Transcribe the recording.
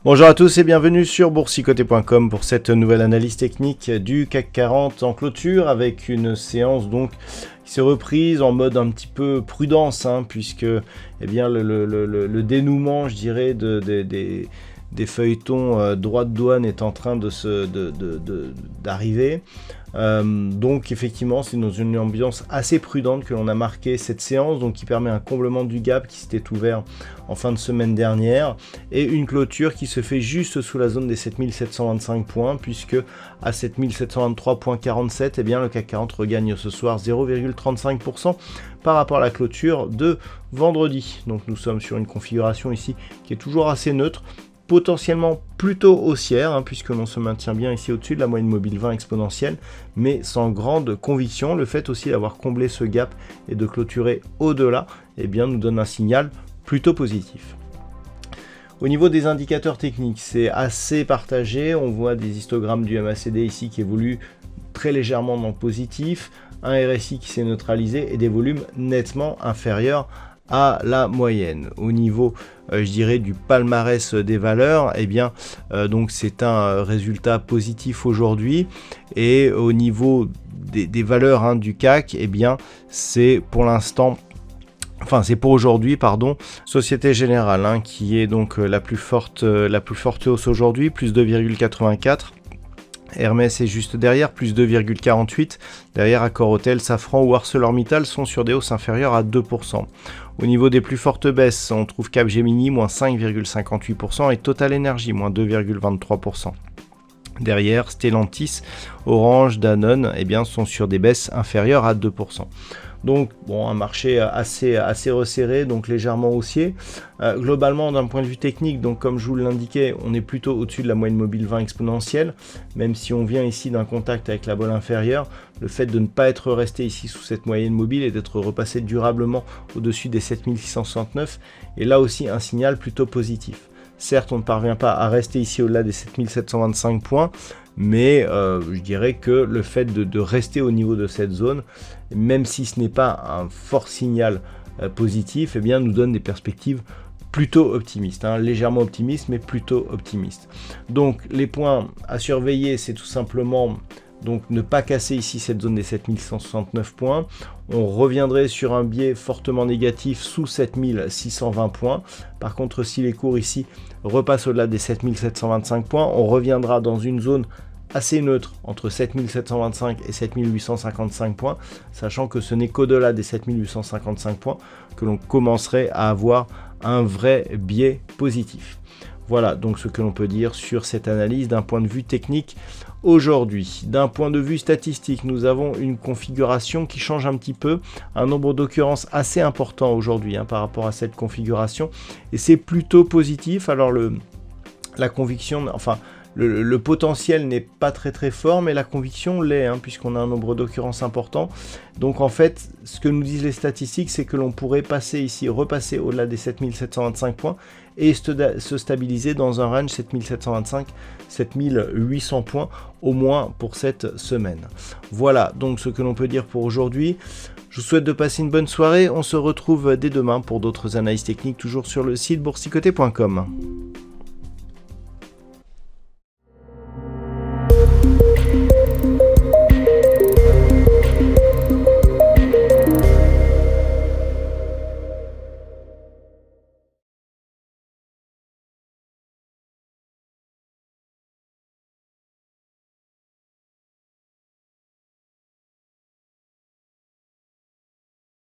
Bonjour à tous et bienvenue sur boursicoté.com pour cette nouvelle analyse technique du CAC 40 en clôture avec une séance donc qui s'est reprise en mode un petit peu prudence puisque eh bien, le dénouement je dirais des feuilletons droit de douane est en train d'arriver. Donc effectivement c'est dans une ambiance assez prudente que l'on a marqué cette séance, donc qui permet un comblement du gap qui s'était ouvert en fin de semaine dernière et une clôture qui se fait juste sous la zone des 7725 points, puisque à 7723.47 eh bien le CAC 40 regagne ce soir 0,35% par rapport à la clôture de vendredi. Donc nous sommes sur une configuration ici qui est toujours assez neutre, potentiellement plutôt haussière, puisque l'on se maintient bien ici au-dessus de la moyenne mobile 20 exponentielle, mais sans grande conviction. Le fait aussi d'avoir comblé ce gap et de clôturer au-delà, eh bien, nous donne un signal plutôt positif. Au niveau des indicateurs techniques, c'est assez partagé. On voit des histogrammes du MACD ici qui évoluent très légèrement dans le positif, un RSI qui s'est neutralisé et des volumes nettement inférieurs à la moyenne. Au niveau je dirais du palmarès des valeurs, eh bien donc c'est un résultat positif aujourd'hui, et au niveau des valeurs du CAC, eh bien c'est pour l'instant, enfin c'est pour aujourd'hui pardon, Société Générale qui est donc la plus forte hausse aujourd'hui, plus 2,84. Hermès est juste derrière, plus 2,48. Derrière, Accor-Hôtel, Safran ou ArcelorMittal sont sur des hausses inférieures à 2%. Au niveau des plus fortes baisses, on trouve Capgemini, moins 5,58% et Total Energy, moins 2,23%. Derrière, Stellantis, Orange, Danone, eh bien, sont sur des baisses inférieures à 2%. Donc, bon, un marché assez resserré, donc légèrement haussier. Globalement, d'un point de vue technique, donc comme je vous l'indiquais, on est plutôt au-dessus de la moyenne mobile 20 exponentielle, même si on vient ici d'un contact avec la bolle inférieure. Le fait de ne pas être resté ici sous cette moyenne mobile et d'être repassé durablement au-dessus des 7669 est là aussi un signal plutôt positif. Certes, on ne parvient pas à rester ici au-delà des 7725 points, mais je dirais que le fait de rester au niveau de cette zone, même si ce n'est pas un fort signal positif, eh bien, nous donne des perspectives plutôt optimistes, légèrement optimistes, mais plutôt optimistes. Donc les points à surveiller, c'est tout simplement donc ne pas casser ici cette zone des 7169 points. On reviendrait sur un biais fortement négatif sous 7620 points. Par contre, si les cours ici repassent au-delà des 7725 points, on reviendra dans une zone assez neutre entre 7725 et 7855 points, sachant que ce n'est qu'au-delà des 7855 points que l'on commencerait à avoir un vrai biais positif. Voilà donc ce que l'on peut dire sur cette analyse d'un point de vue technique aujourd'hui. D'un point de vue statistique, nous avons une configuration qui change un petit peu, un nombre d'occurrences assez important aujourd'hui par rapport à cette configuration, et c'est plutôt positif. Alors la conviction, enfin le potentiel n'est pas très fort, mais la conviction l'est, puisqu'on a un nombre d'occurrences important. Donc en fait, ce que nous disent les statistiques, c'est que l'on pourrait passer ici, repasser au-delà des 7725 points et se stabiliser dans un range 7725-7800 points au moins pour cette semaine. Voilà donc ce que l'on peut dire pour aujourd'hui. Je vous souhaite de passer une bonne soirée. On se retrouve dès demain pour d'autres analyses techniques, toujours sur le site boursicoté.com.